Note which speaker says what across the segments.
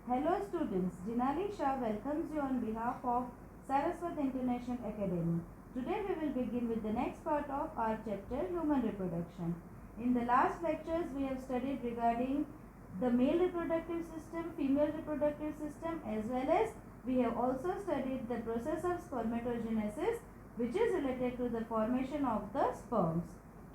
Speaker 1: Hello students, Jinali Shah welcomes you on behalf of Saraswat International Academy. Today we will begin with the next part of our chapter Human Reproduction. In the last lectures we have studied regarding the male reproductive system, female reproductive system, as well as we have also studied the process of spermatogenesis, which is related to the formation of the sperms.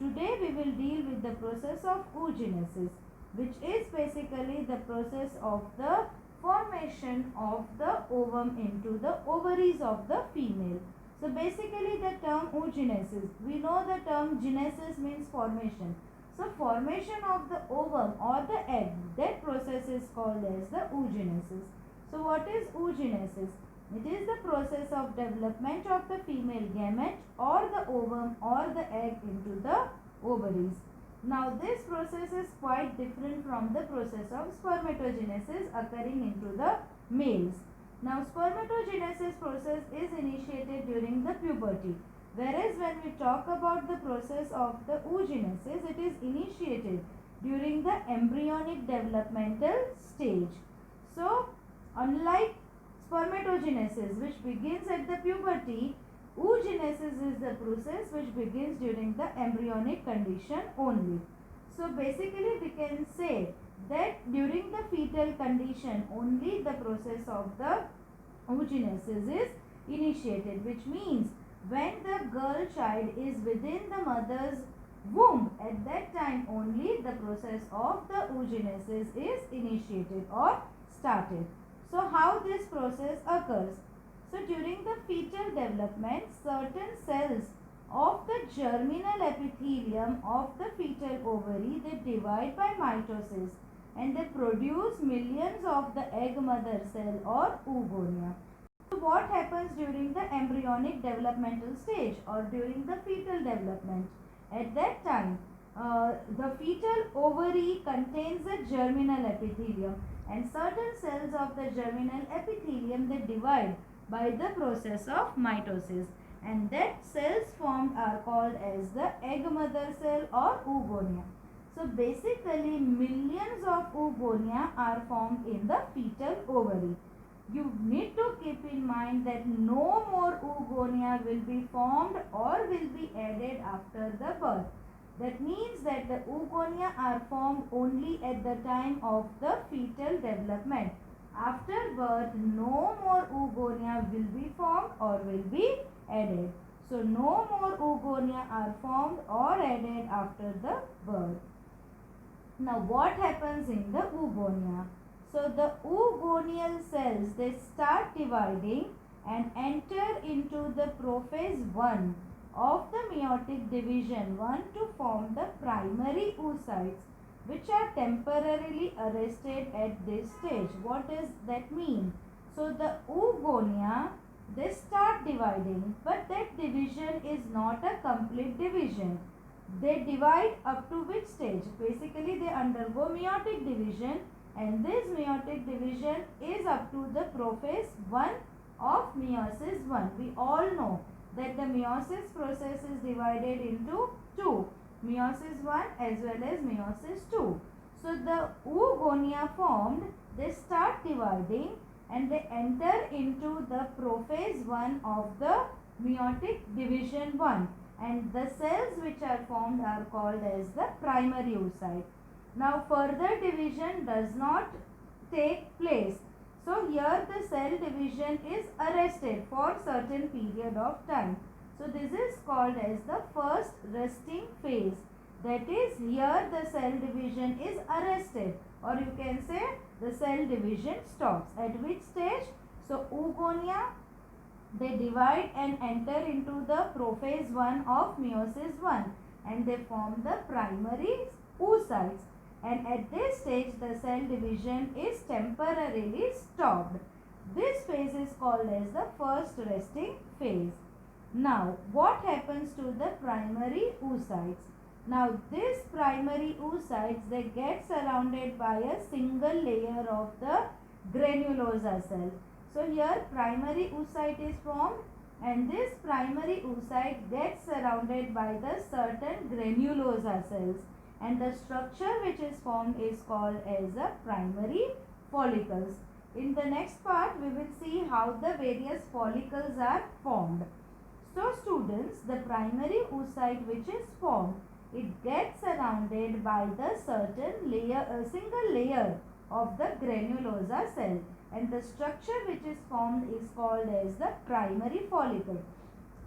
Speaker 1: Today we will deal with the process of oogenesis, which is basically the process of the formation of the ovum into the ovaries of the female. So basically the term oogenesis, we know the term genesis means formation. So formation of the ovum or the egg, that process is called as the oogenesis. So what is oogenesis? It is the process of development of the female gamete or the ovum or the egg into the ovaries. Now this process is quite different from the process of spermatogenesis occurring into the males. Now spermatogenesis process is initiated during the puberty, whereas when we talk about the process of the oogenesis, it is initiated during the embryonic developmental stage. So unlike spermatogenesis, which begins at the puberty, oogenesis is the process which begins during the embryonic condition only. So basically we can say that during the fetal condition only the process of the oogenesis is initiated, which means when the girl child is within the mother's womb, at that time only the process of the oogenesis is initiated or started. So how this process occurs? So during the fetal development, certain cells of the germinal epithelium of the fetal ovary, they divide by mitosis and they produce millions of the egg mother cell or oogonia. So what happens during the embryonic developmental stage or during the fetal development? At that time, the fetal ovary contains the germinal epithelium and certain cells of the germinal epithelium, they divide by the process of mitosis, and that cells formed are called as the egg mother cell or oogonia. So basically millions of oogonia are formed in the fetal ovary. You need to keep in mind that no more oogonia will be formed or will be added after the birth. That means that the oogonia are formed only at the time of the fetal development. After birth, no more oogonia will be formed or will be added. So, no more oogonia are formed or added after the birth. Now, what happens in the oogonia? So, the oogonial cells, they start dividing and enter into the prophase 1 of the meiotic division 1 to form the primary oocytes, which are temporarily arrested at this stage. What does that mean? So the oogonia, they start dividing, but that division is not a complete division. They divide up to which stage? Basically they undergo meiotic division, and this meiotic division is up to the prophase 1 of meiosis 1. We all know that the meiosis process is divided into two, meiosis 1 as well as meiosis 2. So the oogonia formed, they start dividing and they enter into the prophase 1 of the meiotic division 1, and the cells which are formed are called as the primary oocyte. Now further division does not take place. So here the cell division is arrested for certain period of time. So this is called as the first resting phase. That is, here the cell division is arrested, or you can say the cell division stops. At which stage? So oogonia, they divide and enter into the prophase 1 of meiosis 1 and they form the primary oocytes. And at this stage the cell division is temporarily stopped. This phase is called as the first resting phase. Now what happens to the primary oocytes? Now this primary oocytes, they get surrounded by a single layer of the granulosa cell. So here primary oocyte is formed and this primary oocyte gets surrounded by the certain granulosa cells, and the structure which is formed is called as a primary follicles. In the next part, we will see how the various follicles are formed. So students, the primary oocyte which is formed, it gets surrounded by the certain layer, single layer of the granulosa cell, and the structure which is formed is called as the primary follicle.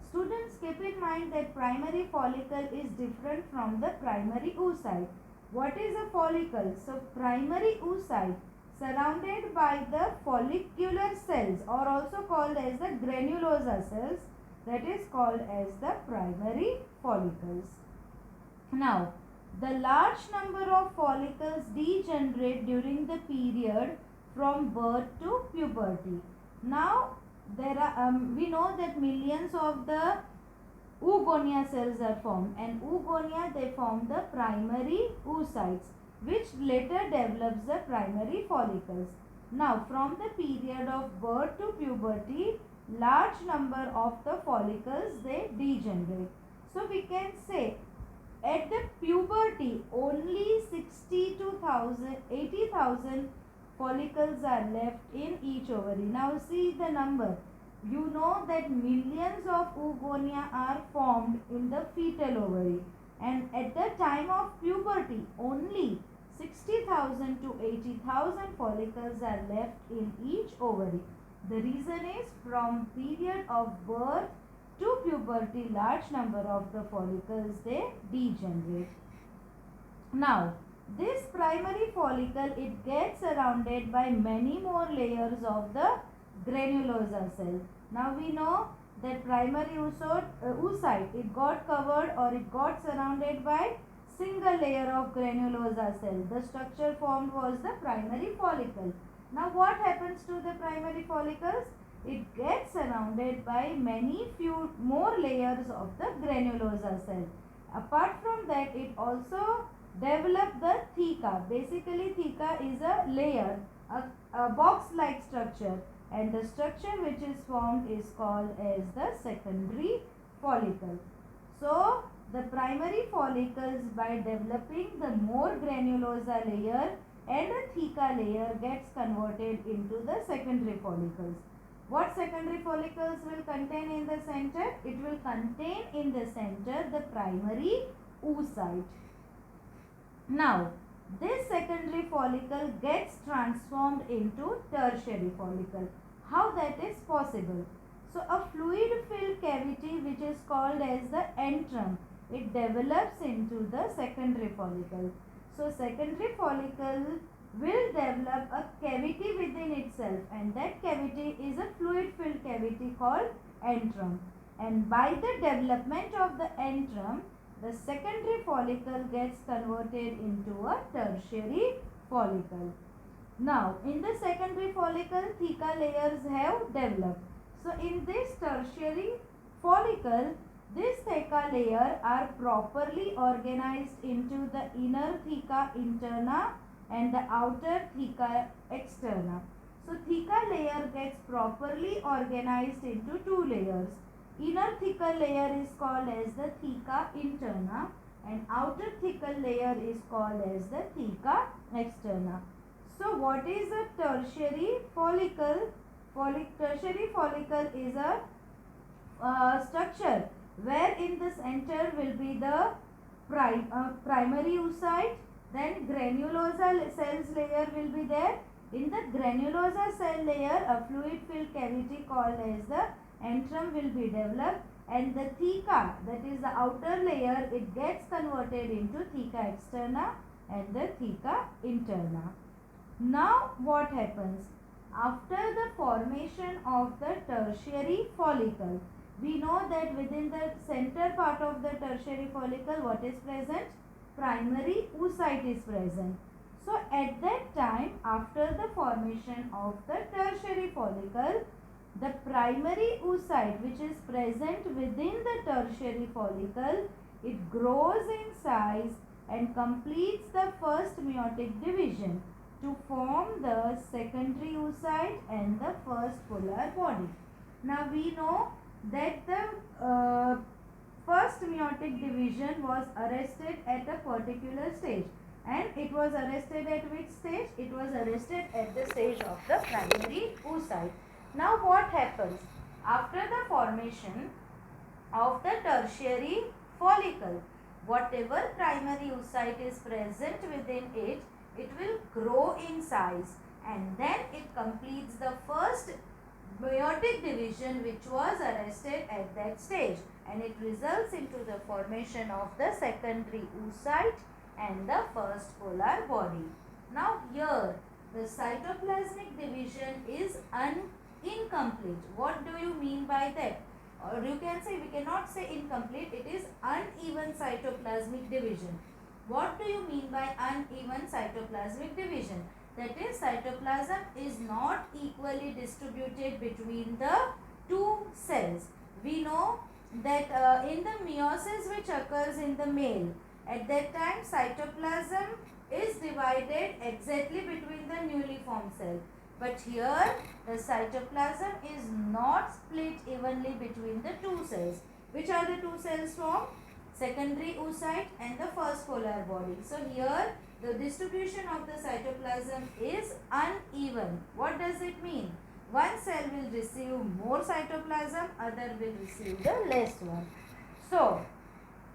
Speaker 1: Students, keep in mind that primary follicle is different from the primary oocyte. What is a follicle? So primary oocyte surrounded by the follicular cells, or also called as the granulosa cells, that is called as the primary follicles. Now, the large number of follicles degenerate during the period from birth to puberty. Now, there are we know that millions of the oogonia cells are formed, and oogonia, they form the primary oocytes, which later develops the primary follicles. Now, from the period of birth to puberty, large number of the follicles, they degenerate. So we can say at the puberty only 80,000 follicles are left in each ovary. Now see the number. You know that millions of oogonia are formed in the fetal ovary, and at the time of puberty only 60,000 to 80,000 follicles are left in each ovary. The reason is from period of birth to puberty, large number of the follicles, they degenerate. Now, this primary follicle, it gets surrounded by many more layers of the granulosa cell. Now we know that primary oocyte, it got covered or it got surrounded by single layer of granulosa cell. The structure formed was the primary follicle. Now what happens to the primary follicles? It gets surrounded by few more layers of the granulosa cell. Apart from that, it also develop the theca. Basically, theca is a layer, a box-like structure, and the structure which is formed is called as the secondary follicle. So, the primary follicles, by developing the more granulosa layer and a theca layer, gets converted into the secondary follicles. What secondary follicles will contain in the center? It will contain in the center the primary oocyte. Now, this secondary follicle gets transformed into tertiary follicle. How that is possible? So, a fluid-filled cavity which is called as the antrum, it develops into the secondary follicle. So, secondary follicle will develop a cavity within itself, and that cavity is a fluid-filled cavity called antrum. And by the development of the antrum, the secondary follicle gets converted into a tertiary follicle. Now, in the secondary follicle, theca layers have developed. So, in this tertiary follicle, this theca layer are properly organized into the inner theca interna and the outer theca externa. So, theca layer gets properly organized into two layers. Inner thecal layer is called as the theca interna, and outer thecal layer is called as the theca externa. So what is a tertiary follicle? Tertiary follicle is a structure where in the center will be the primary oocyte, then granulosa cells layer will be there. In the granulosa cell layer, a fluid filled cavity called as the antrum will be developed, and the theca, that is the outer layer, it gets converted into theca externa and the theca interna. Now what happens? After the formation of the tertiary follicle, we know that within the center part of the tertiary follicle, what is present? Primary oocyte is present. So at that time, after the formation of the tertiary follicle, the primary oocyte which is present within the tertiary follicle, it grows in size and completes the first meiotic division to form the secondary oocyte and the first polar body. Now we know that the first meiotic division was arrested at a particular stage, And it was arrested at which stage? It was arrested at the stage of the primary oocyte. Now what happens? After the formation of the tertiary follicle, whatever primary oocyte is present within it, it will grow in size, and then it completes the first meiotic division which was arrested at that stage, and it results into the formation of the secondary oocyte and the first polar body. Now here the cytoplasmic division is incomplete. What do you mean by that? Or you can say, we cannot say incomplete, it is uneven cytoplasmic division. What do you mean by uneven cytoplasmic division? That is, cytoplasm is not equally distributed between the two cells. We know that in the meiosis which occurs in the male, at that time cytoplasm is divided exactly between the newly formed cell. But here the cytoplasm is not split evenly between the two cells. Which are the two cells formed? Secondary oocyte and the first polar body. So here the distribution of the cytoplasm is uneven. What does it mean? One cell will receive more cytoplasm, other will receive the less one. So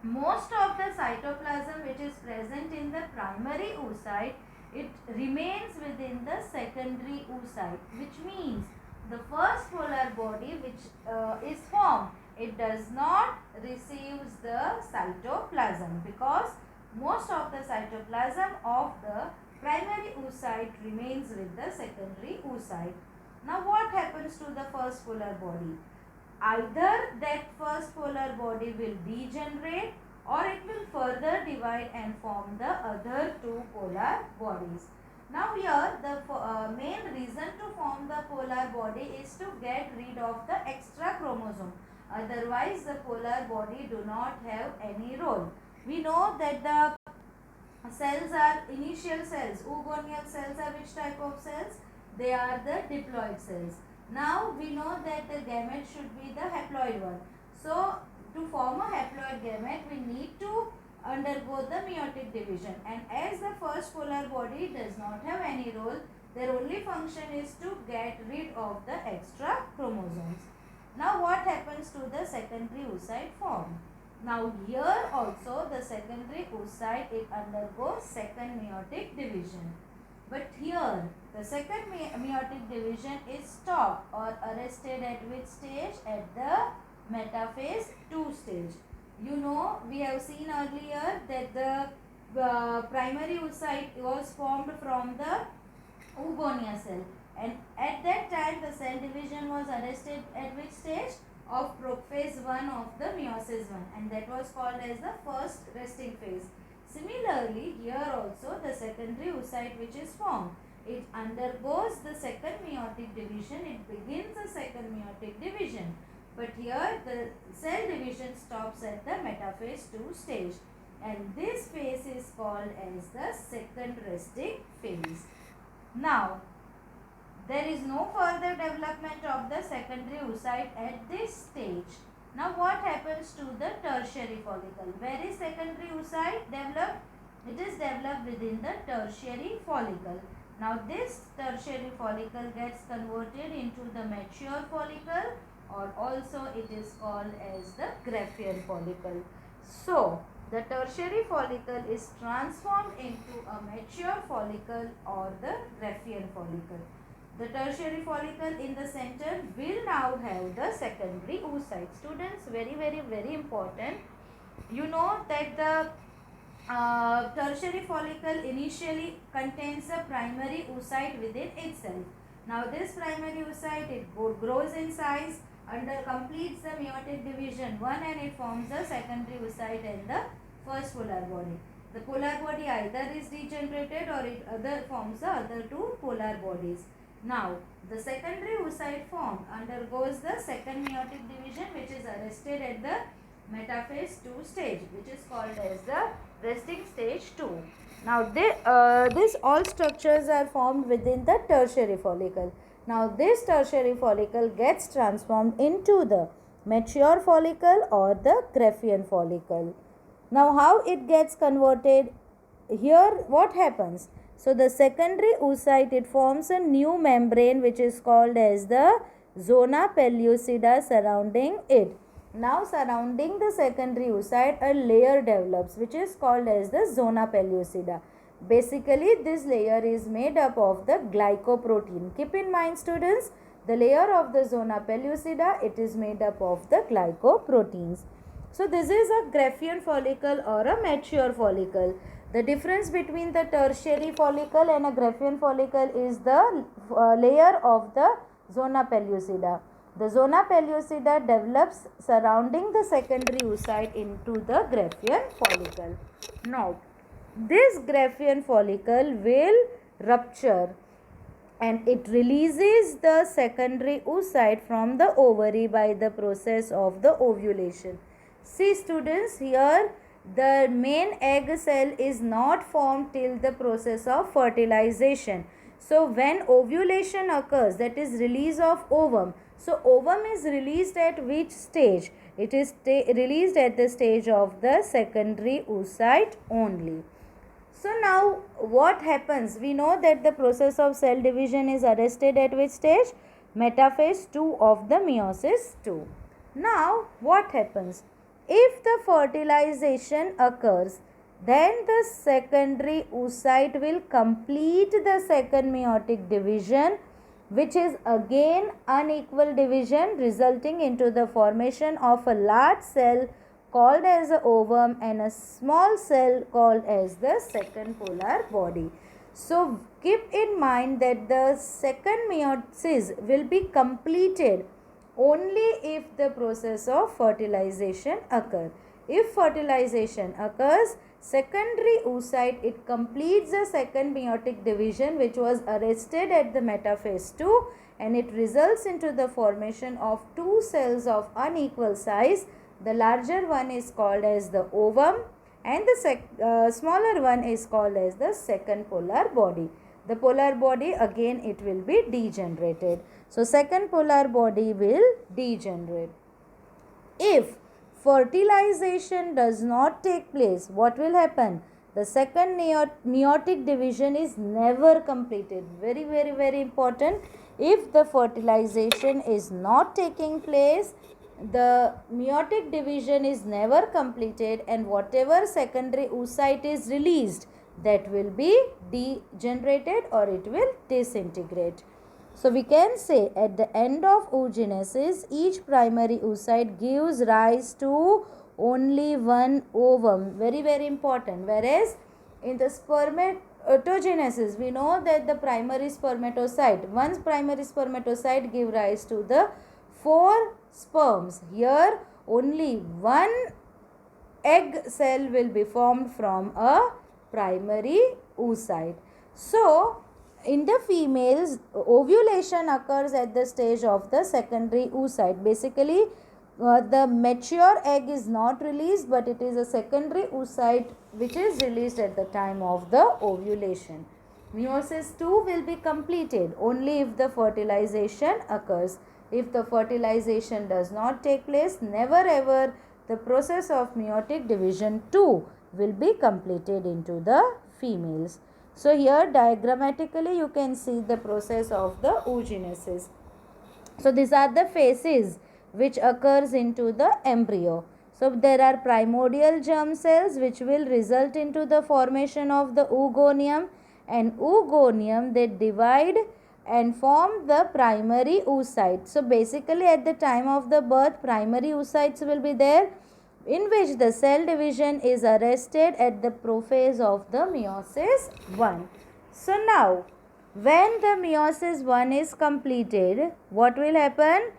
Speaker 1: most of the cytoplasm which is present in the primary oocyte, it remains within the secondary oocyte, which means the first polar body which is formed, it does not receives the cytoplasm, because most of the cytoplasm of the primary oocyte remains with the secondary oocyte. Now what happens to the first polar body? Either that first polar body will degenerate, or it will further divide and form the other two polar bodies. Now here the main reason to form the polar body is to get rid of the extra chromosome. Otherwise the polar body do not have any role. We know that the cells are initial cells. Oogonial cells are which type of cells? They are the diploid cells. Now we know that the gamete should be the haploid one. So to form a haploid gamete, we need to undergo the meiotic division, and as the first polar body does not have any role, their only function is to get rid of the extra chromosomes. Now what happens to the secondary oocyte form? Now here also the secondary oocyte, it undergoes second meiotic division. But here the second meiotic division is stopped or arrested at which stage? At the metaphase 2 stage. You know, we have seen earlier that the primary oocyte was formed from the oogonia cell, and at that time the cell division was arrested at which stage? Of prophase 1 of the meiosis 1, and that was called as the first resting phase. Similarly, here also the secondary oocyte which is formed, it undergoes the second meiotic division, it begins the second meiotic division. But here the cell division stops at the metaphase 2 stage, and this phase is called as the second resting phase. Now, there is no further development of the secondary oocyte at this stage. Now what happens to the tertiary follicle? Where is secondary oocyte developed? It is developed within the tertiary follicle. Now this tertiary follicle gets converted into the mature follicle, or also it is called as the Graafian follicle. So the tertiary follicle is transformed into a mature follicle or the Graafian follicle. The tertiary follicle in the center will now have the secondary oocyte. Students, very important. You know that the tertiary follicle initially contains a primary oocyte within itself. Now this primary oocyte, it grows in size, completes the meiotic division 1, and it forms the secondary oocyte and the first polar body. The polar body either is degenerated or it forms the other two polar bodies. Now, the secondary oocyte formed undergoes the second meiotic division, which is arrested at the metaphase 2 stage, which is called as the resting stage 2. Now, this all structures are formed within the tertiary follicle. Now, this tertiary follicle gets transformed into the mature follicle or the Graafian follicle. Now, how it gets converted? here what happens? So the secondary oocyte, it forms a new membrane which is called as the zona pellucida surrounding it. Now surrounding the secondary oocyte, a layer develops which is called as the zona pellucida. Basically this layer is made up of the glycoprotein. Keep in mind students, the layer of the zona pellucida, it is made up of the glycoproteins. So this is a Graafian follicle or a mature follicle. The difference between the tertiary follicle and a Graafian follicle is the layer of the zona pellucida. The zona pellucida develops surrounding the secondary oocyte into the Graafian follicle. Now, this Graafian follicle will rupture and it releases the secondary oocyte from the ovary by the process of the ovulation. See students, here the main egg cell is not formed till the process of fertilization. So when ovulation occurs, that is release of ovum. So ovum is released at which stage? It is released at the stage of the secondary oocyte only. So now what happens? We know that the process of cell division is arrested at which stage? Metaphase 2 of the meiosis 2. Now what happens? If the fertilization occurs, then the secondary oocyte will complete the second meiotic division, which is again unequal division, resulting into the formation of a large cell called as the ovum and a small cell called as the second polar body. So keep in mind that the second meiosis will be completed only if the process of fertilization occurs. If fertilization occurs, secondary oocyte, it completes the second meiotic division which was arrested at the metaphase 2 and it results into the formation of two cells of unequal size. The larger one is called as the ovum and the smaller one is called as the second polar body. The polar body, again it will be degenerated. So second polar body will degenerate. If fertilization does not take place, what will happen? The second meiotic division is never completed. Very, very, very important. If the fertilization is not taking place, the meiotic division is never completed and whatever secondary oocyte is released, that will be degenerated or it will disintegrate. So we can say at the end of oogenesis, each primary oocyte gives rise to only one ovum. Very, very important. Whereas in the spermatogenesis, we know that the primary spermatocyte, one primary spermatocyte give rise to the 4 sperms. Here only one egg cell will be formed from a primary oocyte. So in the females, ovulation occurs at the stage of the secondary oocyte. Basically, the mature egg is not released, but it is a secondary oocyte which is released at the time of the ovulation. Meiosis 2 will be completed only if the fertilization occurs. If the fertilization does not take place, never ever the process of meiotic division 2 will be completed into the females. So here diagrammatically you can see the process of the oogenesis. So these are the phases which occurs into the embryo. So there are primordial germ cells which will result into the formation of the oogonium, and oogonium they divide and form the primary oocyte. So basically at the time of the birth, primary oocytes will be there, in which the cell division is arrested at the prophase of the meiosis 1. So now when the meiosis 1 is completed, what will happen?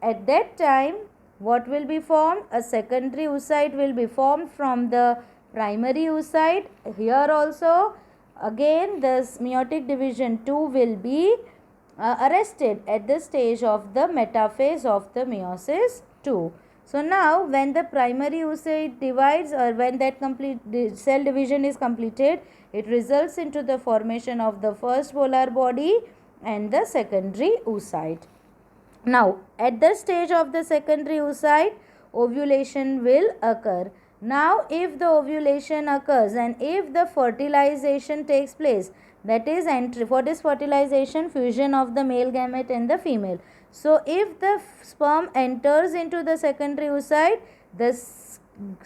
Speaker 1: At that time, what will be formed? A secondary oocyte will be formed from the primary oocyte. Here also again the meiotic division 2 will be arrested at the stage of the metaphase of the meiosis 2. So now when the primary oocyte divides, or when that cell division is completed, it results into the formation of the first polar body and the secondary oocyte. Now at the stage of the secondary oocyte, ovulation will occur. Now, if the ovulation occurs and if the fertilization takes place, that is entry. What is fertilization? Fusion of the male gamete and the female. So, if the sperm enters into the secondary oocyte, the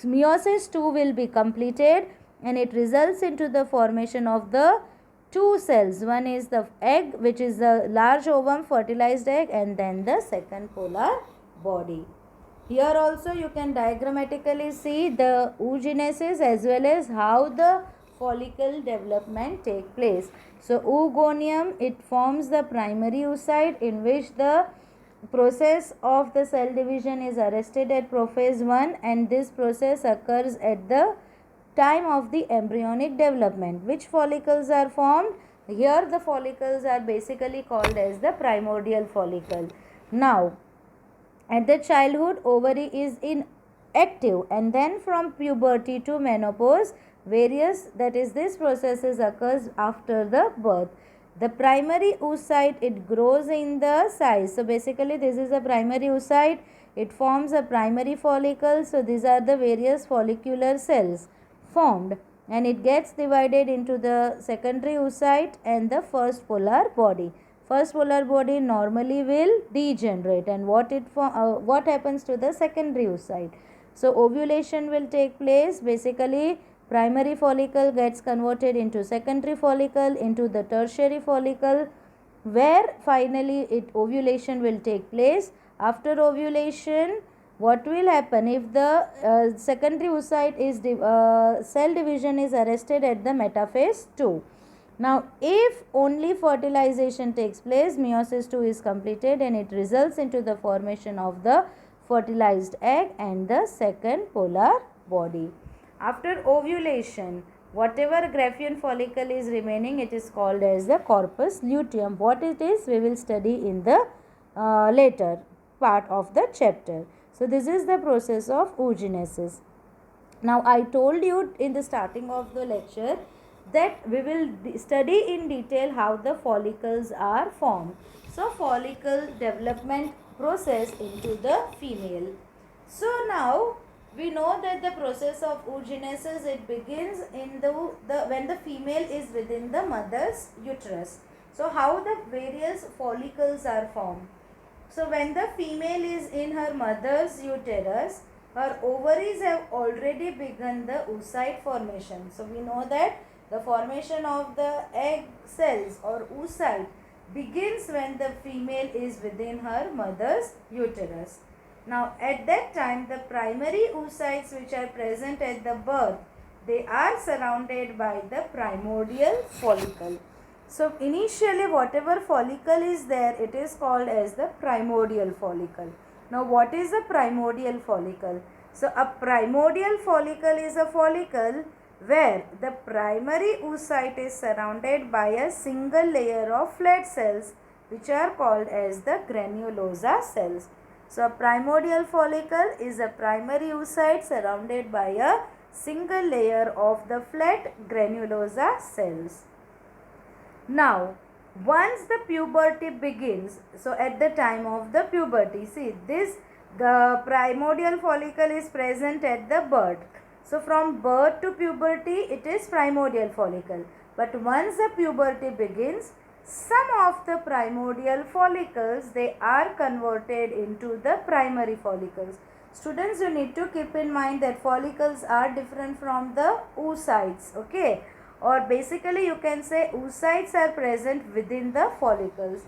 Speaker 1: meiosis 2 will be completed and it results into the formation of the two cells. One is the egg, which is the large ovum fertilized egg, and then the second polar body. Here also you can diagrammatically see the oogenesis as well as how the follicle development take place. So oogonium, it forms the primary oocyte in which the process of the cell division is arrested at prophase 1, and this process occurs at the time of the embryonic development. Which follicles are formed? Here the follicles are basically called as the primordial follicle. Now, at the childhood, ovary is inactive, and then from puberty to menopause, various, that is, this processes occurs after the birth. The primary oocyte, it grows in the size. So basically this is a primary oocyte. It forms a primary follicle. So these are the various follicular cells formed, and it gets divided into the secondary oocyte and the first polar body. First polar body normally will degenerate, and what happens to the secondary oocyte? So ovulation will take place. Basically primary follicle gets converted into secondary follicle, into the tertiary follicle, where finally ovulation will take place. After ovulation, what will happen if the secondary oocyte is cell division is arrested at the metaphase 2? Now, if only fertilization takes place, meiosis 2 is completed and it results into the formation of the fertilized egg and the second polar body. After ovulation, whatever Graafian follicle is remaining, it is called as the corpus luteum. What it is, we will study in the later part of the chapter. So, this is the process of oogenesis. Now, I told you in the starting of the lecture that we will study in detail how the follicles are formed. So, follicle development process into the female. So, now we know that the process of oogenesis, it begins in the when the female is within the mother's uterus. So, how the various follicles are formed? So, when the female is in her mother's uterus, her ovaries have already begun the oocyte formation. So, we know that the formation of the egg cells or oocyte begins when the female is within her mother's uterus. Now, at that time, the primary oocytes which are present at the birth, they are surrounded by the primordial follicle. So, initially whatever follicle is there, it is called as the primordial follicle. Now, what is a primordial follicle? So, a primordial follicle is a follicle where the primary oocyte is surrounded by a single layer of flat cells which are called as the granulosa cells. So, a primordial follicle is a primary oocyte surrounded by a single layer of the flat granulosa cells. Now, once the puberty begins, so at the time of the puberty, see this, the primordial follicle is present at the birth. So, from birth to puberty, it is primordial follicle. But once the puberty begins, some of the primordial follicles, they are converted into the primary follicles. Students, you need to keep in mind that follicles are different from the oocytes, okay? Or basically you can say oocytes are present within the follicles.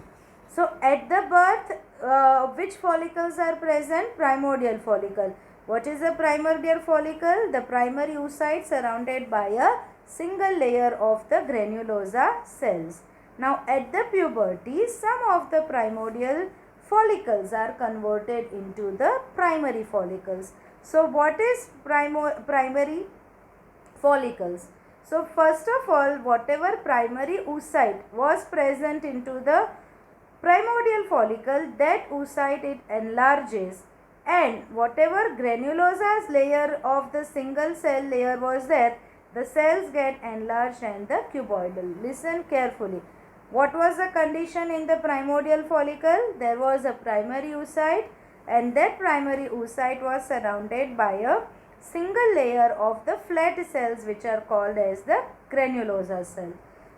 Speaker 1: So, at the birth, which follicles are present? Primordial follicle. What is a primordial follicle? The primary oocyte surrounded by a single layer of the granulosa cells. Now, at the puberty, some of the primordial follicles are converted into the primary follicles. So, what is primary follicles? So, first of all, whatever primary oocyte was present into the primordial follicle, that oocyte it enlarges, and whatever granulosa's layer of the single cell layer was there, the cells get enlarged and the cuboidal. Listen carefully. What was the condition in the primordial follicle? There was a primary oocyte, and that primary oocyte was surrounded by a single layer of the flat cells which are called as the granulosa cell.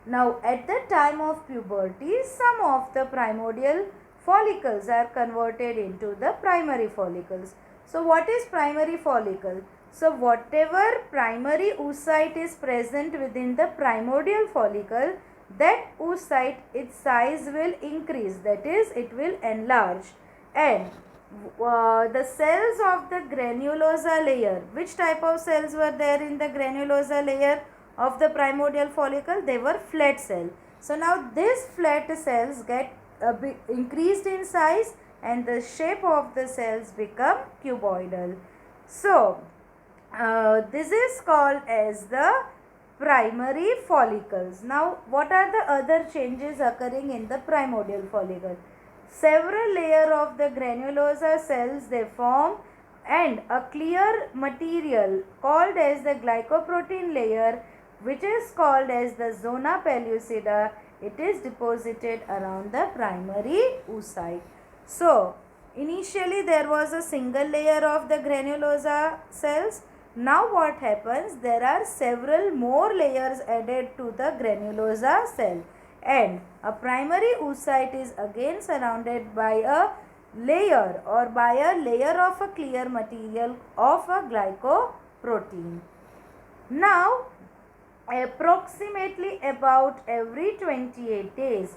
Speaker 1: Now at the time of puberty, some of the primordial follicles are converted into the primary follicles. So what is primary follicle? So whatever primary oocyte is present within the primordial follicle, that oocyte, its size will increase, that is, it will enlarge, and the cells of the granulosa layer, which type of cells were there in the granulosa layer of the primordial follicle? They were flat cell. So now these flat cells get increased in size and the shape of the cells become cuboidal. So this is called as the primary follicles. Now what are the other changes occurring in the primordial follicle? Several layers of the granulosa cells they form, and a clear material called as the glycoprotein layer, which is called as the zona pellucida, it is deposited around the primary oocyte. So initially there was a single layer of the granulosa cells. Now what happens? There are several more layers added to the granulosa cell, and a primary oocyte is again surrounded by a layer of a clear material of a glycoprotein. Now approximately about every 28 days,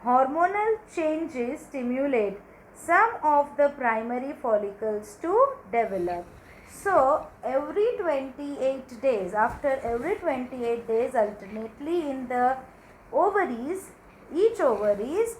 Speaker 1: hormonal changes stimulate some of the primary follicles to develop. So every 28 days, after every 28 days, alternately in the ovaries, each ovaries,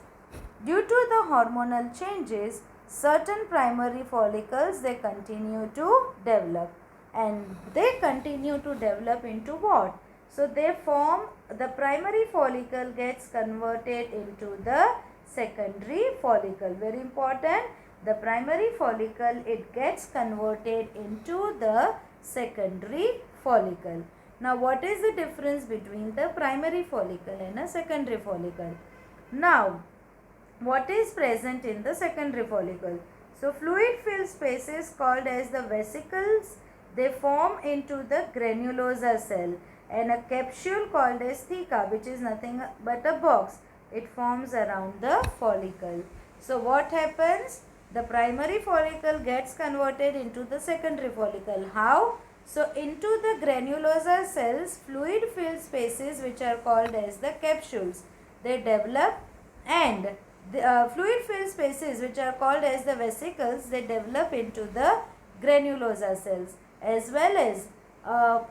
Speaker 1: due to the hormonal changes, certain primary follicles they continue to develop, and they continue to develop into what? So they form, the primary follicle gets converted into the secondary follicle. Very important, the primary follicle, it gets converted into the secondary follicle. Now what is the difference between the primary follicle and a secondary follicle? Now what is present in the secondary follicle? So fluid filled spaces called as the vesicles, they form into the granulosa cell, and a capsule called as theca, which is nothing but a box, it forms around the follicle. So what happens? The primary follicle gets converted into the secondary follicle. How? So into the granulosa cells, fluid filled spaces which are called as the capsules, they develop, and the fluid filled spaces which are called as the vesicles, they develop into the granulosa cells, as well as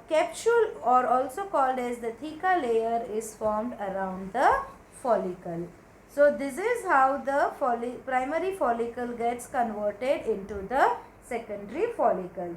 Speaker 1: capsule, or also called as the theca layer, is formed around the follicle. So this is how the primary follicle gets converted into the secondary follicle.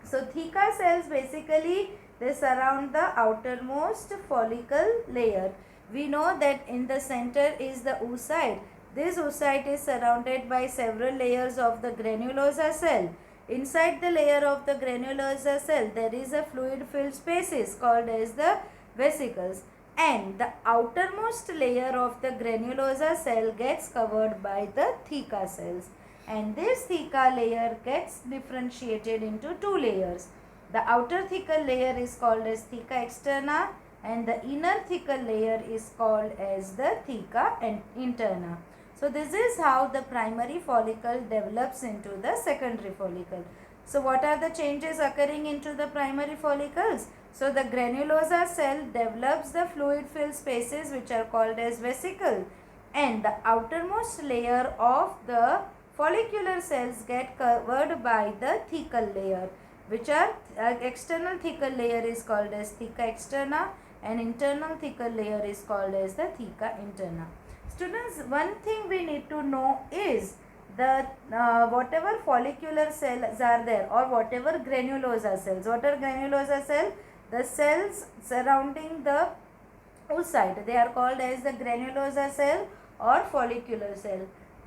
Speaker 1: So theca cells basically they surround the outermost follicle layer. We know that in the center is the oocyte. This oocyte is surrounded by several layers of the granulosa cell. Inside the layer of the granulosa cell, there is a fluid filled spaces called as the vesicles, and the outermost layer of the granulosa cell gets covered by the theca cells, and this theca layer gets differentiated into two layers. The outer thecal layer is called as theca externa, and the inner thecal layer is called as the theca interna. So this is how the primary follicle develops into the secondary follicle. So what are the changes occurring into the primary follicles? So the granulosa cell develops the fluid filled spaces which are called as vesicle, and the outermost layer of the follicular cells get covered by the thecal layer, which are external thecal layer is called as theca externa, and internal thecal layer is called as the theca interna. Students, one thing we need to know is the whatever follicular cells are there, or whatever granulosa cells. What are granulosa cells? The cells surrounding the oocyte, they are called as the granulosa cell or follicular cell.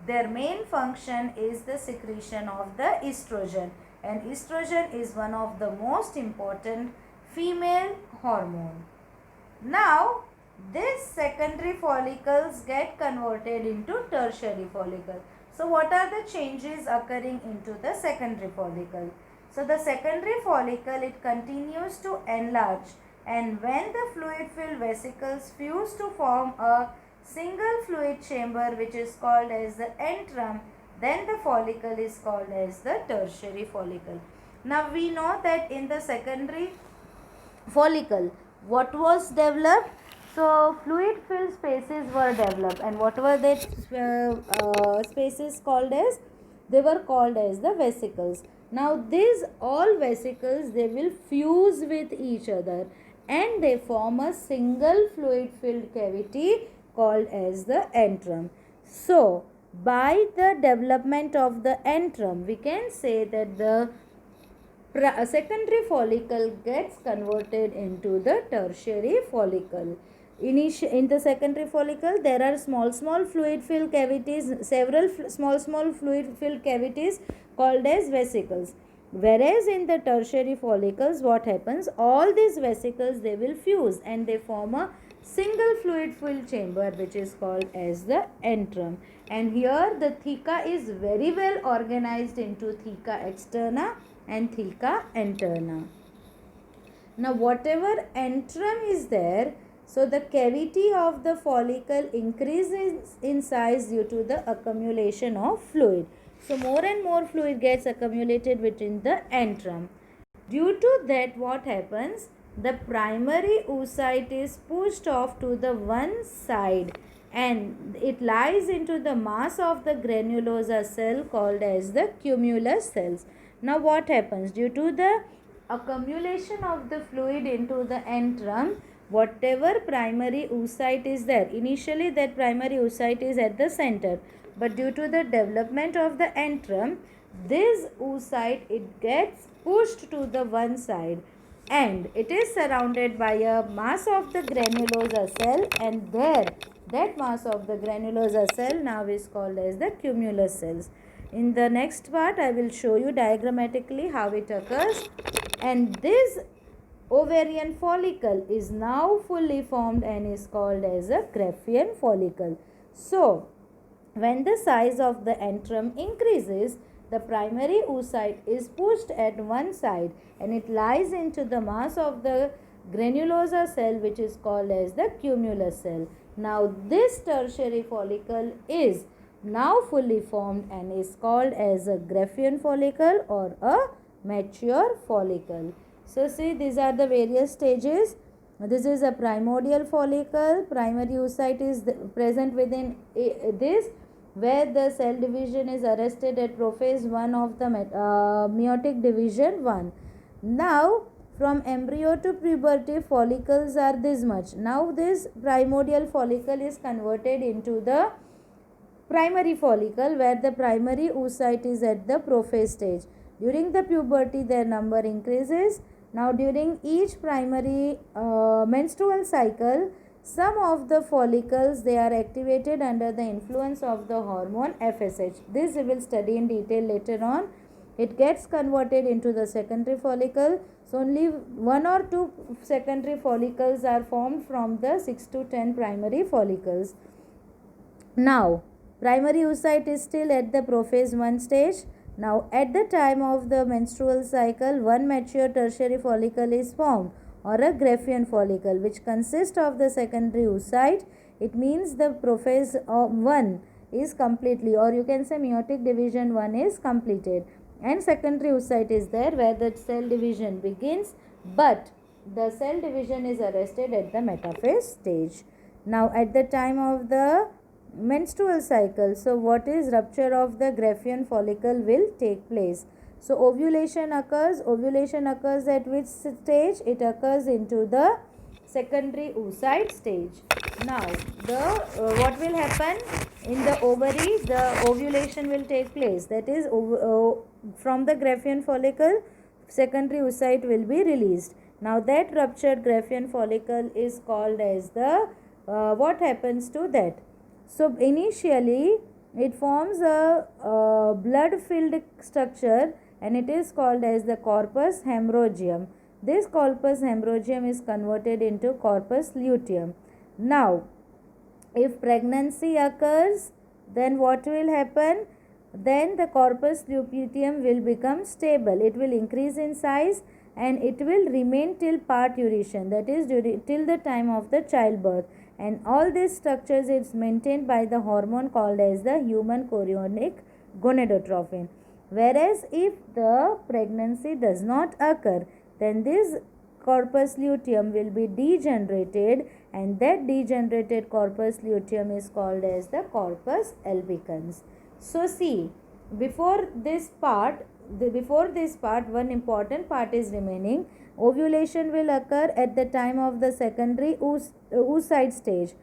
Speaker 1: Their main function is the secretion of the estrogen, and estrogen is one of the most important female hormone. Now these secondary follicles get converted into tertiary follicle. So what are the changes occurring into the secondary follicle? So the secondary follicle, it continues to enlarge, and when the fluid-filled vesicles fuse to form a single fluid chamber which is called as the antrum, then the follicle is called as the tertiary follicle. Now we know that in the secondary follicle, what was developed? So fluid filled spaces were developed, and what were that spaces called as? They were called as the vesicles. Now these all vesicles, they will fuse with each other and they form a single fluid filled cavity called as the antrum. So by the development of the antrum, we can say that the secondary follicle gets converted into the tertiary follicle. In the secondary follicle, there are small fluid filled cavities, several small fluid filled cavities called as vesicles. Whereas in the tertiary follicles, what happens? All these vesicles, they will fuse and they form a single fluid filled chamber which is called as the antrum. And here the theca is very well organized into theca externa and theca interna. Now whatever antrum is there, so the cavity of the follicle increases in size due to the accumulation of fluid. So more and more fluid gets accumulated within the antrum. Due to that, what happens? The primary oocyte is pushed off to the one side and it lies into the mass of the granulosa cell called as the cumulus cells. Now what happens? Due to the accumulation of the fluid into the antrum, whatever primary oocyte is there, initially that primary oocyte is at the center, but due to the development of the antrum, this oocyte, it gets pushed to the one side and it is surrounded by a mass of the granulosa cell, and there that mass of the granulosa cell now is called as the cumulus cells. In the next part, I will show you diagrammatically how it occurs, and this ovarian follicle is now fully formed and is called as a Graafian follicle. So when the size of the antrum increases, the primary oocyte is pushed at one side and it lies into the mass of the granulosa cell which is called as the cumulus cell. Now this tertiary follicle is now fully formed and is called as a Graafian follicle or a mature follicle. So see, these are the various stages. This is a primordial follicle. Primary oocyte is present within this, where the cell division is arrested at prophase 1 of the meiotic division 1. Now from embryo to puberty, follicles are this much. Now this primordial follicle is converted into the primary follicle, where the primary oocyte is at the prophase stage. During the puberty, their number increases. Now during each primary menstrual cycle, some of the follicles, they are activated under the influence of the hormone FSH. This we will study in detail later on. It gets converted into the secondary follicle. So only 1 or 2 secondary follicles are formed from the 6 to 10 primary follicles. Now primary oocyte is still at the prophase 1 stage. Now at the time of the menstrual cycle, one mature tertiary follicle is formed, or a Graafian follicle, which consists of the secondary oocyte. It means the prophase 1 is completely, or you can say meiotic division 1 is completed, and secondary oocyte is there where the cell division begins, but the cell division is arrested at the metaphase stage. Now at the time of the menstrual cycle, so what is rupture of the Graafian follicle will take place. So ovulation occurs. Ovulation occurs at which stage? It occurs into the secondary oocyte stage. Now the what will happen in the ovary? The ovulation will take place. That is, from the Graafian follicle, secondary oocyte will be released. Now that ruptured Graafian follicle is called as the what happens to that? So initially it forms a blood filled structure and it is called as the corpus haemorrhagium. This corpus haemorrhagium is converted into corpus luteum. Now if pregnancy occurs, then what will happen? then the corpus luteum will become stable. It will increase in size and it will remain till parturition, that is till the time of the childbirth. And all these structures is maintained by the hormone called as the human chorionic gonadotropin. Whereas if the pregnancy does not occur, then this corpus luteum will be degenerated, and that degenerated corpus luteum is called as the corpus albicans. So see, before this part, one important part is remaining. Ovulation will occur at the time of the secondary oocyte stage,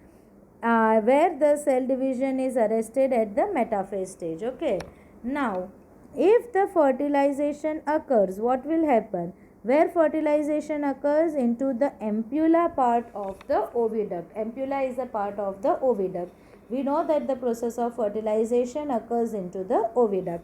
Speaker 1: where the cell division is arrested at the metaphase stage. Okay. Now, if the fertilization occurs, what will happen? Where fertilization occurs? Into the ampulla part of the oviduct. Ampulla is a part of the oviduct. We know that the process of fertilization occurs into the oviduct.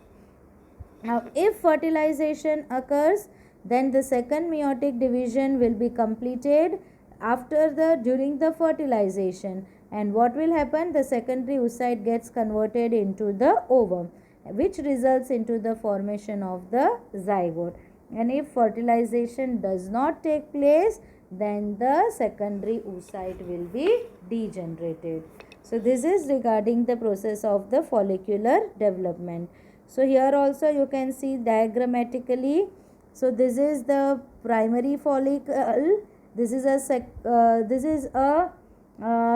Speaker 1: Now, if fertilization occurs, then the second meiotic division will be completed during the fertilization. And what will happen? The secondary oocyte gets converted into the ovum, which results into the formation of the zygote. And if fertilization does not take place, then the secondary oocyte will be degenerated. So this is regarding the process of the follicular development. So here also you can see diagrammatically. So this is the primary follicle. This is a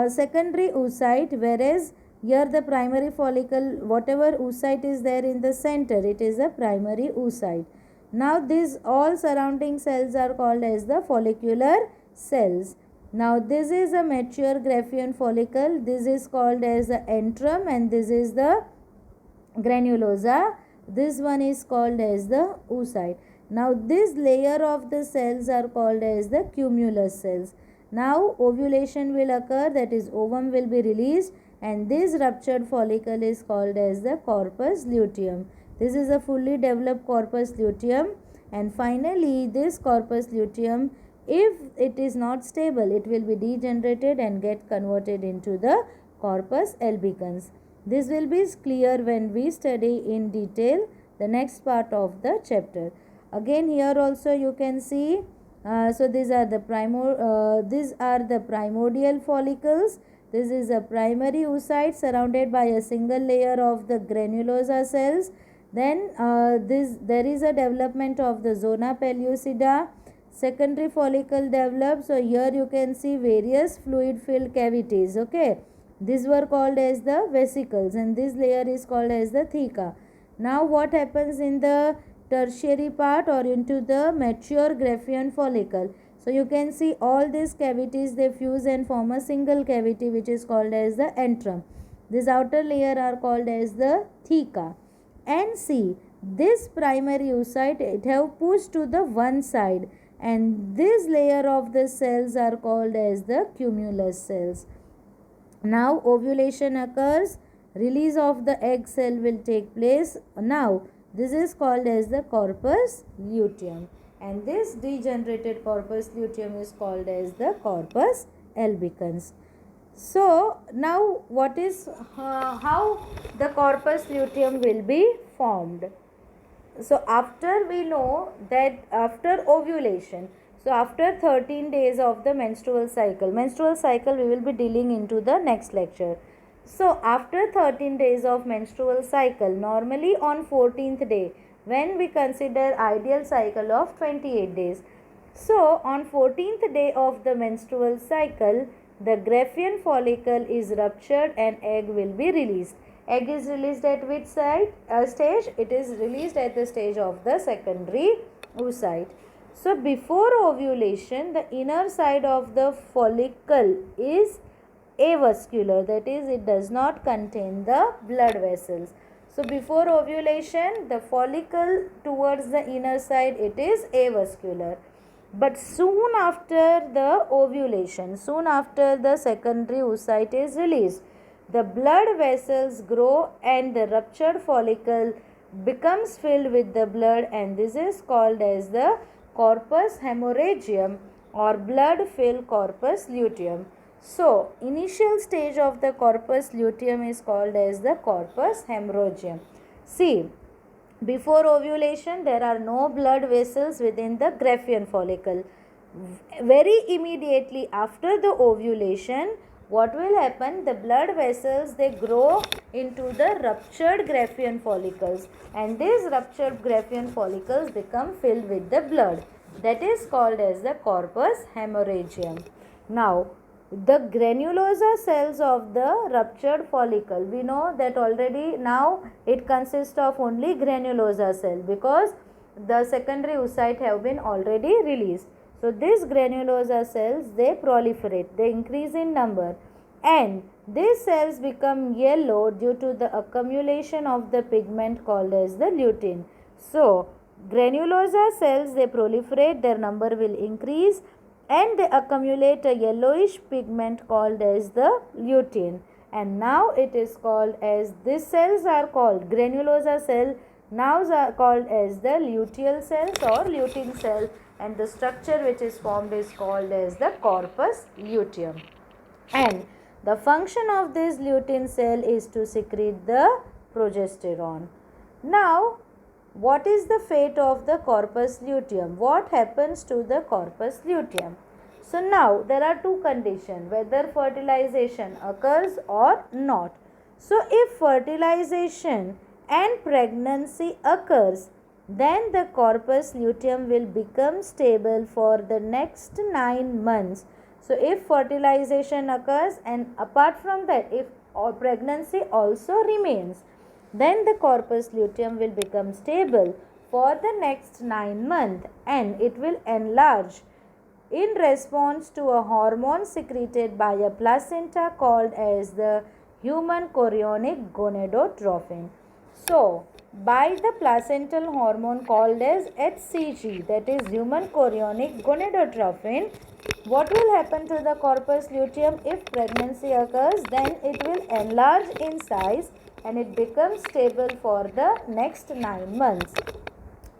Speaker 1: secondary oocyte, whereas here the primary follicle, whatever oocyte is there in the center, it is a primary oocyte. Now these all surrounding cells are called as the follicular cells. Now this is a mature Graafian follicle. This is called as the antrum, and this is the granulosa. This one is called as the oocyte. Now this layer of the cells are called as the cumulus cells. Now ovulation will occur, that is ovum will be released, and this ruptured follicle is called as the corpus luteum. This is a fully developed corpus luteum, and finally this corpus luteum, if it is not stable, it will be degenerated and get converted into the corpus albicans. This will be clear when we study in detail the next part of the chapter. Again here also you can see, so these are the primordial follicles. This is a primary oocyte surrounded by a single layer of the granulosa cells. Then there is a development of the zona pellucida. Secondary follicle develops. So here you can see various fluid filled cavities. Okay, these were called as the vesicles, and this layer is called as the theca. Now what happens in the tertiary part or into the mature Graafian follicle? So you can see all these cavities, they fuse and form a single cavity, which is called as the antrum. This outer layer are called as the theca. And see, this primary oocyte, it have pushed to the one side, and this layer of the cells are called as the cumulus cells. Now ovulation occurs, release of the egg cell will take place. Now this is called as the corpus luteum, and this degenerated corpus luteum is called as the corpus albicans. So now what is how the corpus luteum will be formed? So after we know that after ovulation, so after 13 days of the menstrual cycle we will be dealing into the next lecture. So after 13 days of menstrual cycle, normally on 14th day, when we consider ideal cycle of 28 days. So on 14th day of the menstrual cycle, the Graafian follicle is ruptured and egg will be released. Egg is released at which stage? It is released at the stage of the secondary oocyte. So before ovulation, the inner side of the follicle is avascular, that is it does not contain the blood vessels. So before ovulation, the follicle towards the inner side, it is avascular. But soon after the ovulation, soon after the secondary oocyte is released, the blood vessels grow and the ruptured follicle becomes filled with the blood, and this is called as the corpus hemorrhagium or blood filled corpus luteum. So initial stage of the corpus luteum is called as the corpus hemorrhagium. See, before ovulation, there are no blood vessels within the Graafian follicle. Very immediately after the ovulation, what will happen? The blood vessels, they grow into the ruptured Graafian follicles, and these ruptured Graafian follicles become filled with the blood. That is called as the corpus hemorrhagium. Now, the granulosa cells of the ruptured follicle, we know that already. Now it consists of only granulosa cell because the secondary oocyte have been already released. So these granulosa cells, they proliferate, they increase in number, and these cells become yellow due to the accumulation of the pigment called as the lutein. So granulosa cells, they proliferate, their number will increase, and they accumulate a yellowish pigment called as the lutein, and now it is called as, these cells are called granulosa cell, now are called as the luteal cells or lutein cell, and the structure which is formed is called as the corpus luteum. And the function of this lutein cell is to secrete the progesterone. Now, what is the fate of the corpus luteum? What happens to the corpus luteum? So now there are two conditions, whether fertilization occurs or not. So if fertilization and pregnancy occurs, then the corpus luteum will become stable for the next 9 months. So if fertilization occurs, and apart from that, if pregnancy also remains, then the corpus luteum will become stable for the next 9 months, and it will enlarge in response to a hormone secreted by a placenta called as the human chorionic gonadotrophin. So, by the placental hormone called as HCG, that is human chorionic gonadotrophin, what will happen to the corpus luteum? If pregnancy occurs, then it will enlarge in size and it becomes stable for the next 9 months.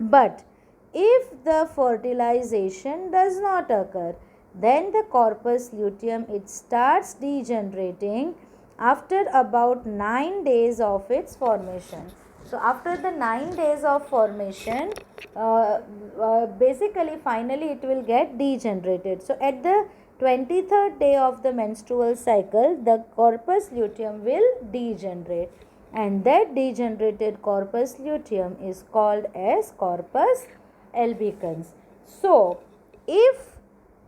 Speaker 1: But if the fertilization does not occur, then the corpus luteum, it starts degenerating after about 9 days of its formation. So after the 9 days of formation, basically finally it will get degenerated. So at the 23rd day of the menstrual cycle, the corpus luteum will degenerate, and that degenerated corpus luteum is called as corpus albicans. So if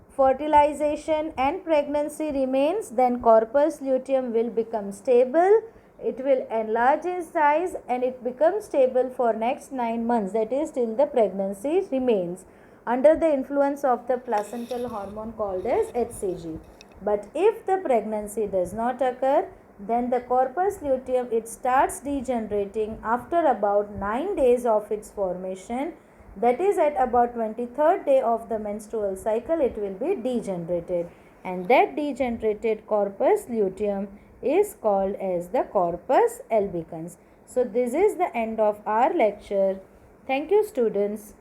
Speaker 1: fertilization and pregnancy remains, then corpus luteum will become stable, it will enlarge in size, and it becomes stable for next 9 months, that is till the pregnancy remains, under the influence of the placental hormone called as HCG. But if the pregnancy does not occur, then the corpus luteum, it starts degenerating after about 9 days of its formation, that is at about 23rd day of the menstrual cycle it will be degenerated, and that degenerated corpus luteum is called as the corpus albicans. So this is the end of our lecture. Thank you, students.